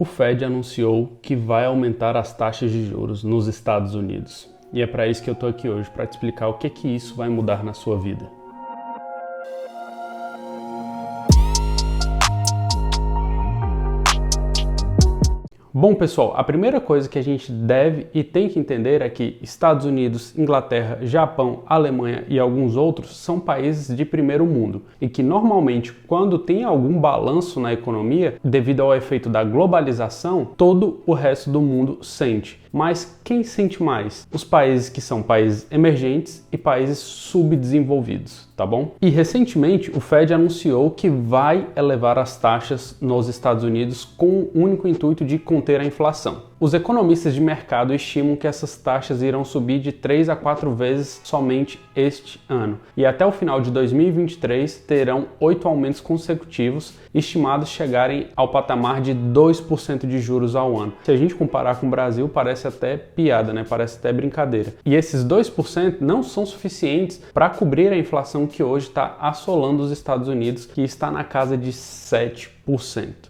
O Fed anunciou que vai aumentar as taxas de juros nos Estados Unidos. E é para isso que eu estou aqui hoje, para te explicar o que isso vai mudar na sua vida. Bom, pessoal, a primeira coisa que a gente deve e tem que entender é que Estados Unidos, Inglaterra, Japão, Alemanha e alguns outros são países de primeiro mundo e que normalmente quando tem algum balanço na economia, devido ao efeito da globalização, todo o resto do mundo sente. Mas quem sente mais? Os países que são países emergentes e países subdesenvolvidos, tá bom? E recentemente o Fed anunciou que vai elevar as taxas nos Estados Unidos com o único intuito de conter a inflação. Os economistas de mercado estimam que essas taxas irão subir de 3 a 4 vezes somente este ano. E até o final de 2023 terão 8 aumentos consecutivos, estimados chegarem ao patamar de 2% de juros ao ano. Se a gente comparar com o Brasil, parece até piada, né? Parece até brincadeira. E esses 2% não são suficientes para cobrir a inflação que hoje está assolando os Estados Unidos, que está na casa de 7%.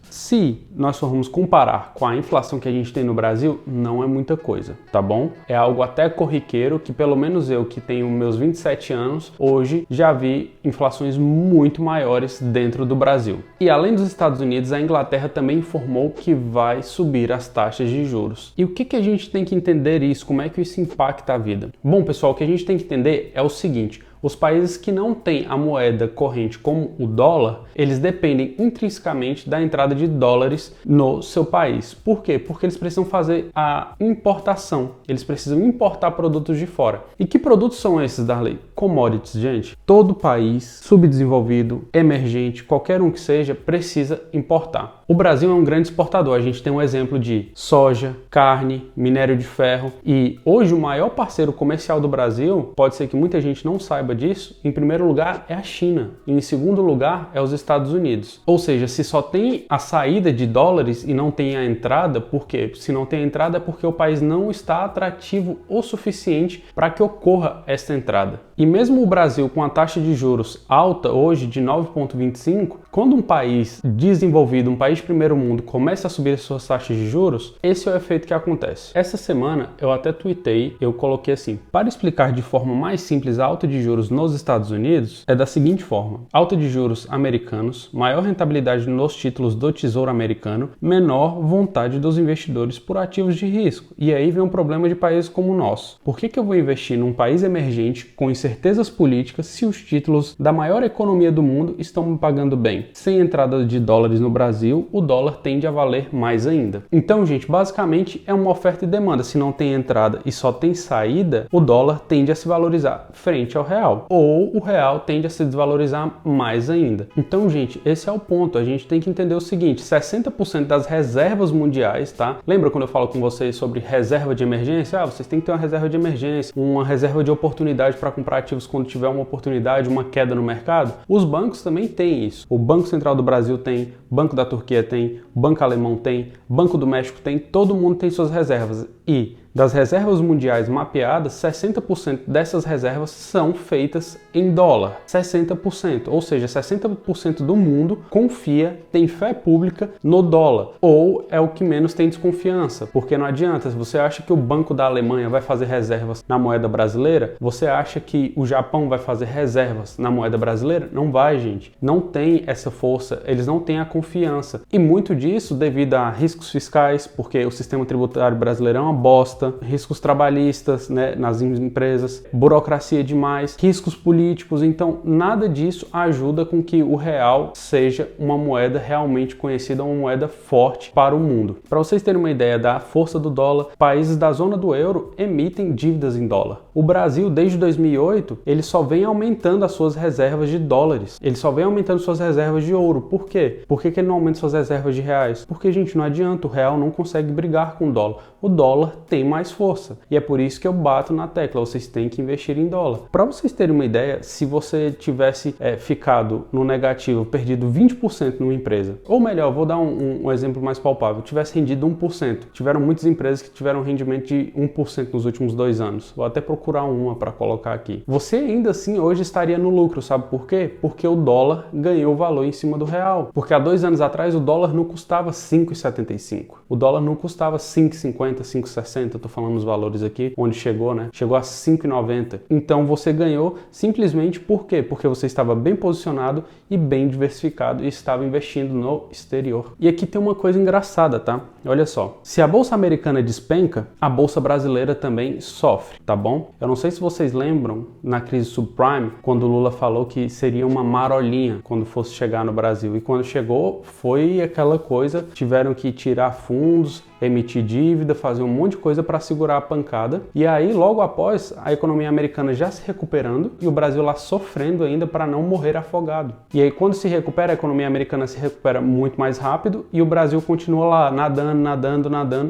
Se nós formos comparar com a inflação que a gente tem no Brasil, não é muita coisa, tá bom? É algo até corriqueiro que pelo menos eu, que tenho meus 27 anos, hoje já vi inflações muito maiores dentro do Brasil. E além dos Estados Unidos, a Inglaterra também informou que vai subir as taxas de juros. E o que a gente tem que entender isso? Como é que isso impacta a vida? Bom, pessoal, o que a gente tem que entender é o seguinte: os países que não têm a moeda corrente como o dólar, eles dependem intrinsecamente da entrada de dólares no seu país. Por quê? Porque eles precisam fazer a importação. Eles precisam importar produtos de fora. E que produtos são esses, Darley? Commodities, gente. Todo país subdesenvolvido, emergente, qualquer um que seja, precisa importar. O Brasil é um grande exportador. A gente tem um exemplo de soja, carne, minério de ferro. E hoje o maior parceiro comercial do Brasil, pode ser que muita gente não saiba disso, em primeiro lugar é a China e em segundo lugar é os Estados Unidos. Ou seja, se só tem a saída de dólares e não tem a entrada, por quê? Se não tem a entrada é porque o país não está atrativo o suficiente para que ocorra essa entrada. E mesmo o Brasil com a taxa de juros alta hoje de 9,25, quando um país desenvolvido, um país de primeiro mundo começa a subir as suas taxas de juros, esse é o efeito que acontece. Essa semana eu até tuitei, eu coloquei assim: para explicar de forma mais simples a alta de juros nos Estados Unidos, é da seguinte forma: alta de juros americanos, maior rentabilidade nos títulos do Tesouro americano, menor vontade dos investidores por ativos de risco. E aí vem um problema de países como o nosso. Por que eu vou investir num país emergente com incertezas políticas se os títulos da maior economia do mundo estão me pagando bem? Sem entrada de dólares no Brasil, o dólar tende a valer mais ainda. Então, gente, basicamente é uma oferta e demanda. Se não tem entrada e só tem saída, o dólar tende a se valorizar frente ao real, ou o real tende a se desvalorizar mais ainda. Então, gente, esse é o ponto. A gente tem que entender o seguinte: 60% das reservas mundiais, tá? Lembra quando eu falo com vocês sobre reserva de emergência? Vocês têm que ter uma reserva de emergência, uma reserva de oportunidade para comprar ativos quando tiver uma oportunidade, uma queda no mercado. Os bancos também têm isso. O Banco Central do Brasil tem, o Banco da Turquia tem, o Banco Alemão tem, o Banco do México tem, todo mundo tem suas reservas. E das reservas mundiais mapeadas, 60% dessas reservas são feitas em dólar. 60%, ou seja, 60% do mundo confia, tem fé pública no dólar. Ou é o que menos tem desconfiança, porque não adianta. Se você acha que o Banco da Alemanha vai fazer reservas na moeda brasileira, você acha que o Japão vai fazer reservas na moeda brasileira? Não vai, gente. Não tem essa força, eles não têm a confiança. E muito disso devido a riscos fiscais, porque o sistema tributário brasileiro é uma bosta, riscos trabalhistas, né, nas empresas, burocracia demais, riscos políticos. Então nada disso ajuda com que o real seja uma moeda realmente conhecida, uma moeda forte para o mundo. Para vocês terem uma ideia da força do dólar, países da zona do euro emitem dívidas em dólar. O Brasil, desde 2008, ele só vem aumentando as suas reservas de dólares, ele só vem aumentando suas reservas de ouro. Por quê? Por que ele não aumenta suas reservas de reais? Porque, gente, não adianta, o real não consegue brigar com o dólar. O dólar tem mais força. E é por isso que eu bato na tecla, vocês têm que investir em dólar. Para vocês terem uma ideia, se você tivesse ficado no negativo, perdido 20% numa empresa, ou melhor, vou dar um exemplo mais palpável, tivesse rendido 1%. Tiveram muitas empresas que tiveram rendimento de 1% nos últimos 2 anos. Vou até procurar procurar uma para colocar aqui. Você ainda assim hoje estaria no lucro, sabe por quê? Porque o dólar ganhou valor em cima do real. Porque há 2 anos atrás o dólar não custava 5,75. O dólar não custava 5,50, 5,60, eu tô falando os valores aqui, onde chegou, né? Chegou a 5,90. Então você ganhou simplesmente por quê? Porque você estava bem posicionado e bem diversificado e estava investindo no exterior. E aqui tem uma coisa engraçada, tá? Olha só, se a bolsa americana despenca, a bolsa brasileira também sofre, tá bom? Eu não sei se vocês lembram, na crise subprime, quando o Lula falou que seria uma marolinha quando fosse chegar no Brasil. E quando chegou, foi aquela coisa, tiveram que tirar fundos, emitir dívida, fazer um monte de coisa para segurar a pancada. E aí, logo após, a economia americana já se recuperando e o Brasil lá sofrendo ainda para não morrer afogado. E aí, quando se recupera, a economia americana se recupera muito mais rápido e o Brasil continua lá nadando,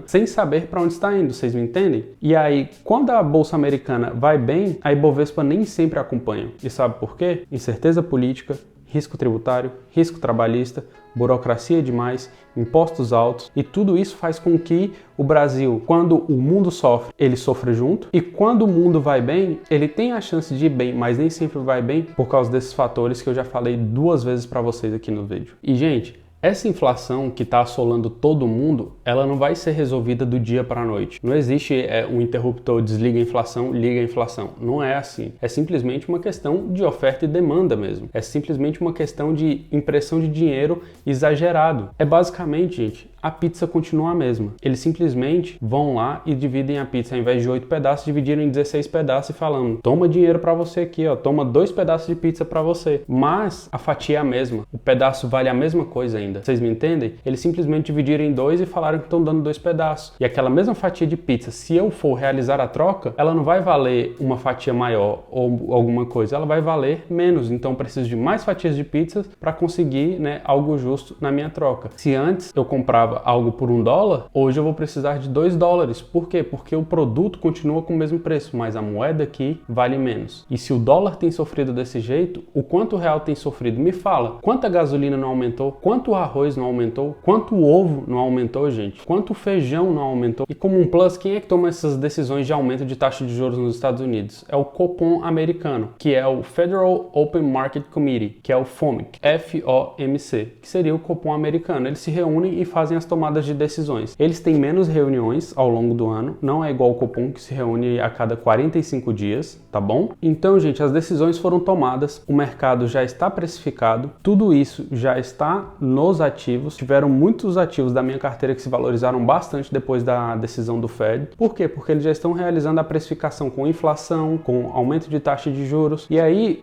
sem saber para onde está indo, vocês me entendem? E aí, quando a bolsa americana vai bem, a Ibovespa nem sempre acompanha. E sabe por quê? Incerteza política, risco tributário, risco trabalhista, burocracia demais, impostos altos, e tudo isso faz com que o Brasil, quando o mundo sofre, ele sofra junto, e quando o mundo vai bem, ele tem a chance de ir bem, mas nem sempre vai bem por causa desses fatores que eu já falei 2 vezes para vocês aqui no vídeo. E gente, essa inflação que está assolando todo mundo, ela não vai ser resolvida do dia para a noite. Não existe um interruptor, desliga a inflação, liga a inflação. Não é assim. É simplesmente uma questão de oferta e demanda mesmo. É simplesmente uma questão de impressão de dinheiro exagerado. É basicamente, gente, a pizza continua a mesma. Eles simplesmente vão lá e dividem a pizza, ao invés de 8 pedaços, dividiram em 16 pedaços e falando, toma dinheiro para você aqui, ó, toma 2 pedaços de pizza para você. Mas a fatia é a mesma. O pedaço vale a mesma coisa ainda. Vocês me entendem? Eles simplesmente dividiram em 2 e falaram que estão dando 2 pedaços. E aquela mesma fatia de pizza, se eu for realizar a troca, ela não vai valer uma fatia maior ou alguma coisa, ela vai valer menos. Então eu preciso de mais fatias de pizza para conseguir, né, algo justo na minha troca. Se antes eu comprava algo por $1, hoje eu vou precisar de $2. Por quê? Porque o produto continua com o mesmo preço, mas a moeda aqui vale menos. E se o dólar tem sofrido desse jeito, o quanto o real tem sofrido? Me fala, quanta gasolina não aumentou? Quanto arroz não aumentou? Quanto ovo não aumentou, gente? Quanto feijão não aumentou? E como um plus, quem é que toma essas decisões de aumento de taxa de juros nos Estados Unidos? É o Copom americano, que é o Federal Open Market Committee, que é o FOMC, F-O-M-C, que seria o Copom americano. Eles se reúnem e fazem as tomadas de decisões. Eles têm menos reuniões ao longo do ano, não é igual o Copom, que se reúne a cada 45 dias, tá bom? Então, gente, as decisões foram tomadas, o mercado já está precificado, tudo isso já está nos ativos. Tiveram muitos ativos da minha carteira que se valorizaram bastante depois da decisão do Fed. Por quê? Porque eles já estão realizando a precificação com inflação, com aumento de taxa de juros. E aí,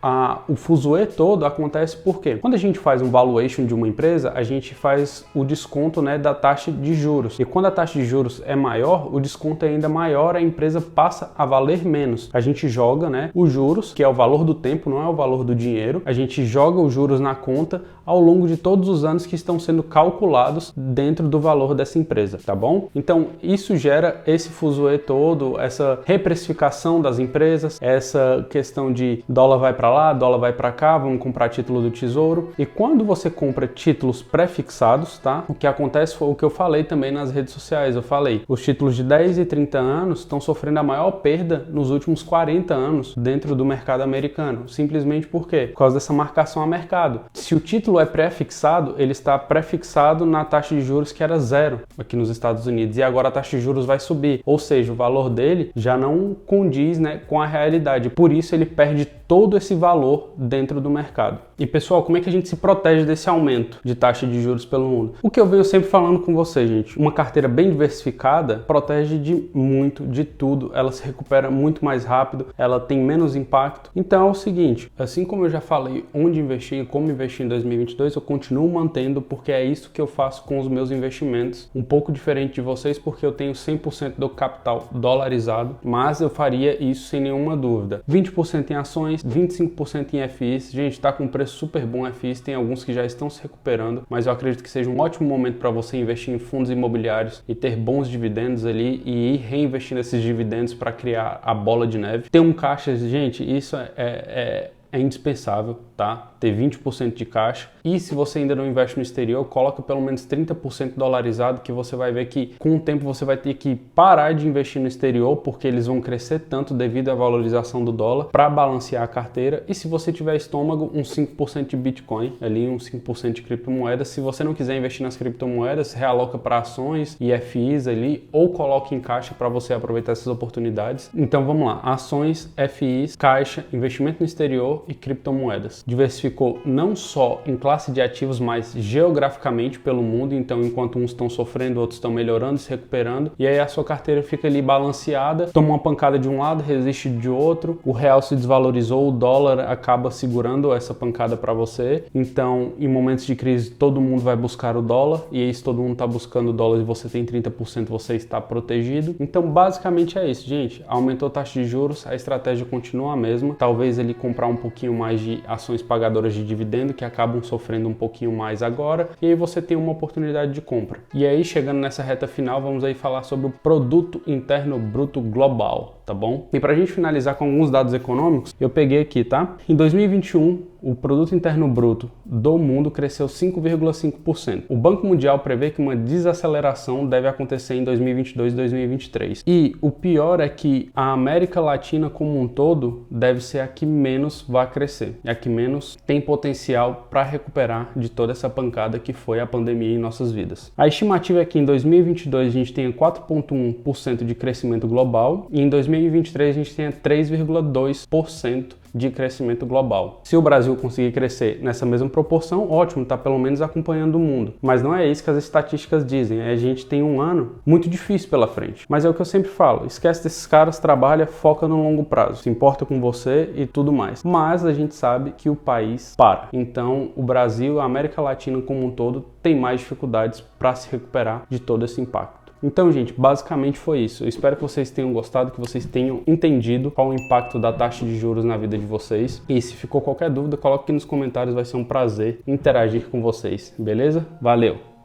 o fuzuê todo acontece por quê? Quando a gente faz um valuation de uma empresa, a gente faz o desconto, né, da taxa de juros. E quando a taxa de juros é maior, o desconto é ainda maior, a empresa passa a valer menos. A gente joga, né, os juros, que é o valor do tempo, não é o valor do dinheiro. A gente joga os juros na conta ao longo de todos os anos que estão sendo calculados dentro do valor dessa empresa, tá bom? Então, isso gera esse fuzuê todo, essa reprecificação das empresas, essa questão de dólar vai para lá, dólar vai para cá, vamos comprar título do Tesouro. E quando você compra títulos pré-fixados, tá? O que acontece foi o que eu falei também nas redes sociais. Eu falei, os títulos de 10 e 30 anos estão sofrendo a maior perda nos últimos 40 anos dentro do mercado americano. Simplesmente por quê? Por causa dessa marcação a mercado. Se o título é pré-fixado, ele está pré-fixado na taxa de juros que era 0 aqui nos Estados Unidos, e agora a taxa de juros vai subir, ou seja, o valor dele já não condiz, né, com a realidade, por isso ele perde todo esse valor dentro do mercado. E pessoal, como é que a gente se protege desse aumento de taxa de juros pelo mundo? O que eu venho sempre falando com vocês, gente, uma carteira bem diversificada protege de muito, de tudo, ela se recupera muito mais rápido, ela tem menos impacto. Então é o seguinte, assim como eu já falei onde investir e como investir em 2022, eu continuo mantendo, porque é isso que eu faço com os meus investimentos, um pouco diferente de vocês, porque eu tenho 100% do capital dolarizado, mas eu faria isso sem nenhuma dúvida. 20% em ações, 25% em FIs, gente, tá com um preço super bom FIs, tem alguns que já estão se recuperando, mas eu acredito que seja um ótimo momento para você investir em fundos imobiliários e ter bons dividendos ali e ir reinvestindo esses dividendos para criar a bola de neve. Ter um caixa, gente, isso é indispensável. tá? Ter 20% de caixa. E se você ainda não investe no exterior, coloca pelo menos 30% dolarizado, que você vai ver que com o tempo você vai ter que parar de investir no exterior, porque eles vão crescer tanto devido à valorização do dólar, para balancear a carteira. E se você tiver estômago, uns 5% de Bitcoin, ali uns 5% de criptomoedas. Se você não quiser investir nas criptomoedas, realoca para ações e FIs ali, ou coloque em caixa para você aproveitar essas oportunidades. Então vamos lá, ações, FIs, caixa, investimento no exterior e criptomoedas. Diversificou não só em classe de ativos, mas geograficamente pelo mundo. Então enquanto uns estão sofrendo, outros estão melhorando, se recuperando, e aí a sua carteira fica ali balanceada, toma uma pancada de um lado, resiste de outro, o real se desvalorizou, o dólar acaba segurando essa pancada para você. Então em momentos de crise todo mundo vai buscar o dólar, e aí se todo mundo está buscando o dólar e você tem 30%, você está protegido. Então basicamente é isso, gente. Aumentou a taxa de juros, a estratégia continua a mesma. Talvez ele comprar um pouquinho mais de ações pagadoras de dividendo, que acabam sofrendo um pouquinho mais agora, e aí você tem uma oportunidade de compra. E aí, chegando nessa reta final, vamos aí falar sobre o Produto Interno Bruto Global, tá bom? E pra gente finalizar com alguns dados econômicos, eu peguei aqui, tá? Em 2021, o Produto Interno Bruto do mundo cresceu 5,5%. O Banco Mundial prevê que uma desaceleração deve acontecer em 2022 e 2023. E o pior é que a América Latina como um todo deve ser a que menos vai crescer, e a que menos tem potencial para recuperar de toda essa pancada que foi a pandemia em nossas vidas. A estimativa é que em 2022 a gente tenha 4,1% de crescimento global e em 2023 a gente tenha 3,2% de crescimento global. Se o Brasil conseguir crescer nessa mesma proporção, ótimo, tá pelo menos acompanhando o mundo. Mas não é isso que as estatísticas dizem. A gente tem um ano muito difícil pela frente. Mas é o que eu sempre falo, esquece desses caras, trabalha, foca no longo prazo, se importa com você e tudo mais. Mas a gente sabe que o país para. Então o Brasil, a América Latina como um todo, tem mais dificuldades para se recuperar de todo esse impacto. Então, gente, basicamente foi isso. Eu espero que vocês tenham gostado, que vocês tenham entendido qual o impacto da taxa de juros na vida de vocês. E se ficou qualquer dúvida, coloque aqui nos comentários, vai ser um prazer interagir com vocês, beleza? Valeu!